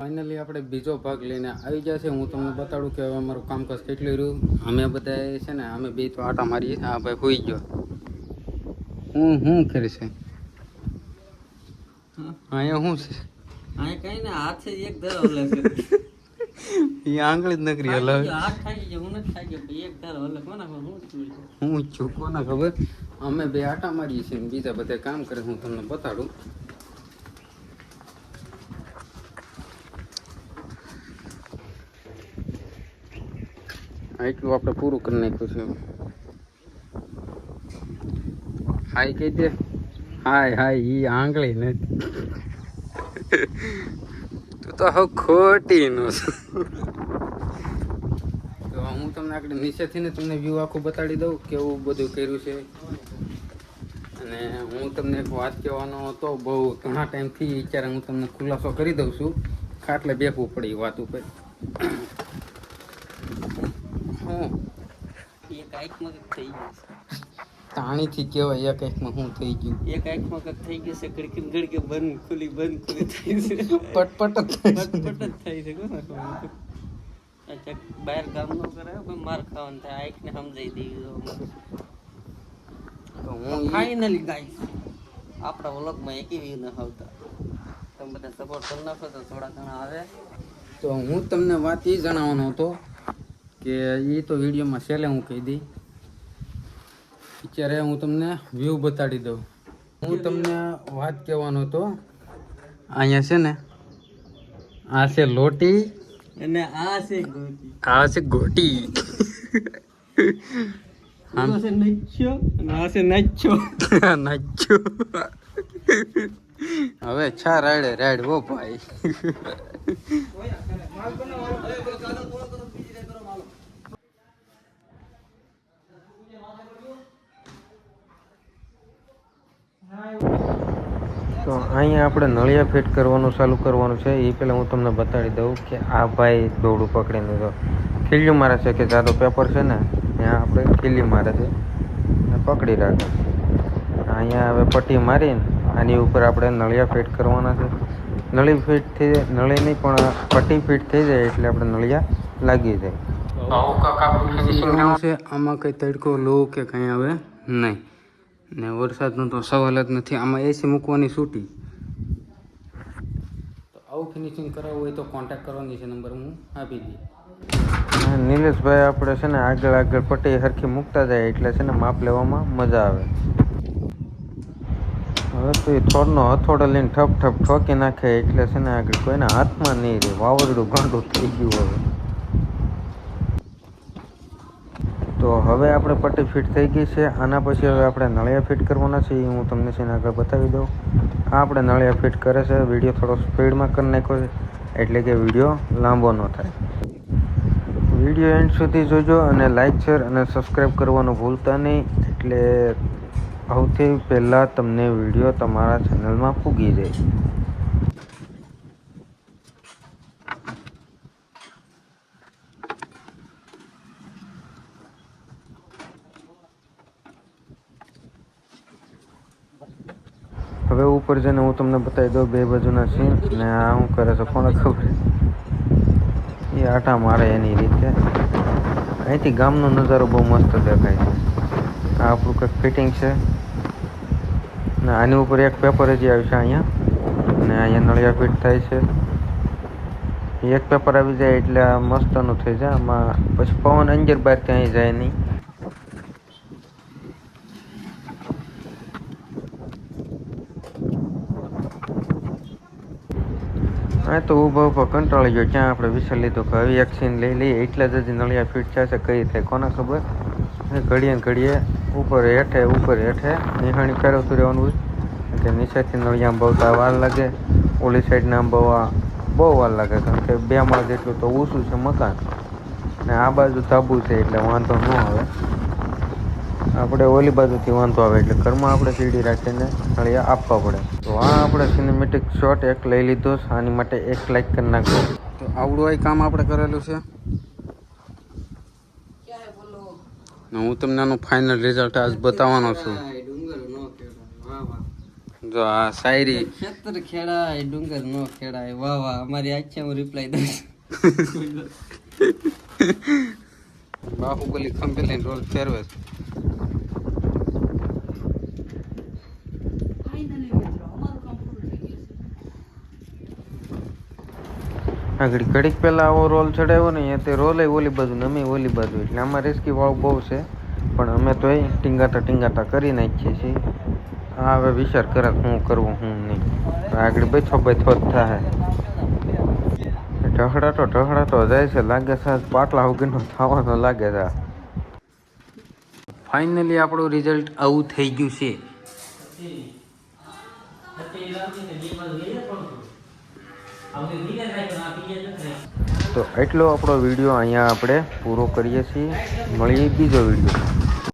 Finally આપણે બીજો ભાગ લઈને આવી ગયા છે. હું તમને બતાડું કે હવે અમારું કામકાજ કેટલું રહ્યું. અમે બધા છે ને અમે બે તો આટા મારીએ. હા ભાઈ હોઈ ગયો. હું કરી છે અહીંયા શું છે? અહીંયા કઈ ને હાથ છે એક ધર ઓલે છે. એ આંગળી જ નકરી હલાવે. હાથ થાકી ગયો હું નથી થાકી ગયો એક ધર ઓલે કોના હું છું કોના ખબર. અમે બે આટા મારીએ છીએ બીજા બધા કામ કરે. હું તમને બતાડું. એટલું આપણે પૂરું કરી નાખ્યું છે. હાય કહી દે. હાય ઈ આંગળી નથી. તું તો હવે ખોટી નો તો હું તમને આગળ નીચેથી ને તમને વ્યૂ આખું બતાડી દઉં કેવું બધું કર્યું છે. અને હું તમને એક વાત કહેવાનો હતો. બહુ ઘણા ટાઈમથી અત્યારે હું તમને ખુલાસો કરી દઉં છું. ખાટલે બેસવું પડી વાત ઉપર. એક આંખમાં કંઈક થઈ ગયું તાણીથી કહેવાય એક આંખમાં શું થઈ ગયું. એક આંખમાં કંઈક થઈ ગયું છે. ગડકે બંધ ખુલી થઈ છે. પટપટ જ પટપટ જ થાય છે કોને અચ્છા બહાર કામ ન કરે કોઈ માર ખાવાનું થાય આંખને સમજાઈ દેવી. તો હું ફાઇનલી ગાઈસ આપણા વ્લોગમાં એક વ્યૂ ન આવતા તમે બધા સપોર્ટ કરી નાખો તો થોડા ઘણા આવે. તો હું તમને વાત એ જણાવવાનો હતો કે એ તો વિડીયોમાં છેલ્લે હું કહી દઈ. અત્યારે હું તમને વ્યૂ બતાડી દઉં. હું તમને વાત કહેવાનો હતો. અહીંયા છે ને આ છે લોટી અને આ છે ગોટી. આ છે ગોટી. આ છે નચ્યો અને આ છે નાચ્યો. નાચ્યો. હવે છા રાડે હો ભાઈ. તો અહીંયા આપણે નળિયા ફિટ કરવાનું ચાલુ કરવાનું છે. એ પહેલાં હું તમને બતાડી દઉં કે આ ભાઈ દોરડું પકડીને તો ખીલ્યું મારે છે કે જાડો પેપર છે ને ત્યાં આપણે ખીલી મારે છે અને પકડી રાખે. અહીંયા હવે પટ્ટી મારીને આની ઉપર આપણે નળિયા ફિટ કરવાના છે. નળી નહીં પણ પટ્ટી ફિટ થઈ જાય એટલે આપણે નળિયા લાગી જાય. આમાં કંઈ તડકો લો કે કંઈ આવે નહીં ને વરસાદનો તો સવાલ જ નથી. આમાં એસી મૂકવાની છૂટી. તો આવું ફિનિશિંગ કરાવવું હોય તો કોન્ટેક્ટ કરવાની છે નંબર હું આપી દઈ. નિલેશભાઈ આપણે છે ને આગળ પટ્ટી સરખી મૂકતા જાય એટલે છે ને માપ લેવામાં મજા આવે. હવે તો એ થોડનો હથોડો લઈને ઠપ ઠોકી નાખે એટલે છે ને આગળ કોઈના હાથમાં નહીં રહે. વાવરડું ગાંડું થઈ ગયું હવે. તો હવે આપણે પટ્ટી ફિટ થઈ ગઈ છે. આના પછી હવે આપણે નળિયા ફિટ કરવાના છે. હું તમને છે ને આગળ બતાવી દઉં. આ આપણે નળિયા ફિટ કરે છે. વિડીયો થોડો સ્પીડમાં કરી નાખ્યો છે એટલે કે વિડીયો લાંબો ન થાય. વિડીયો એન્ડ સુધી જોજો અને લાઇક શેર અને સબસ્ક્રાઈબ કરવાનું ભૂલતા નહીં એટલે સૌથી પહેલાં તમને વિડીયો તમારા ચેનલમાં પૂગી જાય. હવે ઉપર જઈને હું તમને બતાવી દઉં બે બાજુના સીન. ને આ શું કરે છે કોને ખબર. એ આટા મારે એની રીતે. અહીંથી ગામનો નજારો બહુ મસ્ત દેખાય છે. આ આપણું કંઈક ફિટિંગ છે ને આની ઉપર એક પેપર હજી આવ્યું છે અહીંયા. અને અહીંયા નળિયા ફિટ થાય છે. એક પેપર આવી જાય એટલે આ મસ્તનું થઈ જાય. આમાં પછી પવન અંજર બહાર ક્યાંય જાય નહીં. હા તો ઊભા કંટાળી ગયો. ક્યાં આપણે વિચાર લીધો કે હવે એક સીન લઈ લઈએ. એટલા જ હજી નળિયા ફિટ થશે કઈ થાય કોને ખબર. ઘડીએ ઉપર હેઠે નિહાણી ફેરવતું રહેવાનું હોય કે નીચેથી નળિયા બહુ વાર લાગે. ઓલી સાઈડના બહુ વાર લાગે કારણ કે 2 માળ જેટલું તો ઊંચું છે મકાન ને આ બાજુ ધાબુ છે એટલે વાંધો ન આવે. આપણે ઓલી બાજુથી વાંધો આવે એટલે ઘરમાં આપણે સીડી રાખીને નળિયા આપવા પડે. તો આ આપણે સિનેમેટિક શોટ એક લઈ લીધો. આની માટે એક લાઈક કરી નાખો. તો આવડું આ કામ આપણે કરેલું છે. હું તમને આનું ફાઇનલ રિઝલ્ટ આજ બતાવવાનો છું. જો આ શાયરી ખેતર ખેડાય ડુંગર નો ખેડાય વાહ વાહ અમારી આખી હું રિપ્લાય દઉં બાહુબલી ખંભે લઈને રોલ ફેરવે છે. આગળ ઘડીક પહેલા આવો રોલ ચડાવ્યો ને તે રોલે ઓલી બાજુ ને અમે ઓલી બાજુ એટલે આમાં રેસ્કી વાળું બહુ છે પણ અમે તો એ ટીંગાટા કરી નાખીએ છીએ. આ હવે વિચાર કરે શું કરવું શું નહીં. આગળ બેઠો જ થાય ઢહડાતો જાય છે લાગે છે પાટલા વગરનો થવાનો લાગે છે. ફાઇનલી આપણું રિઝલ્ટ આવું થઈ ગયું છે. તો એટલો આપણો વિડીયો અહીંયા આપણે પૂરો કરીએ છીએ. મળીએ બીજો વિડીયો.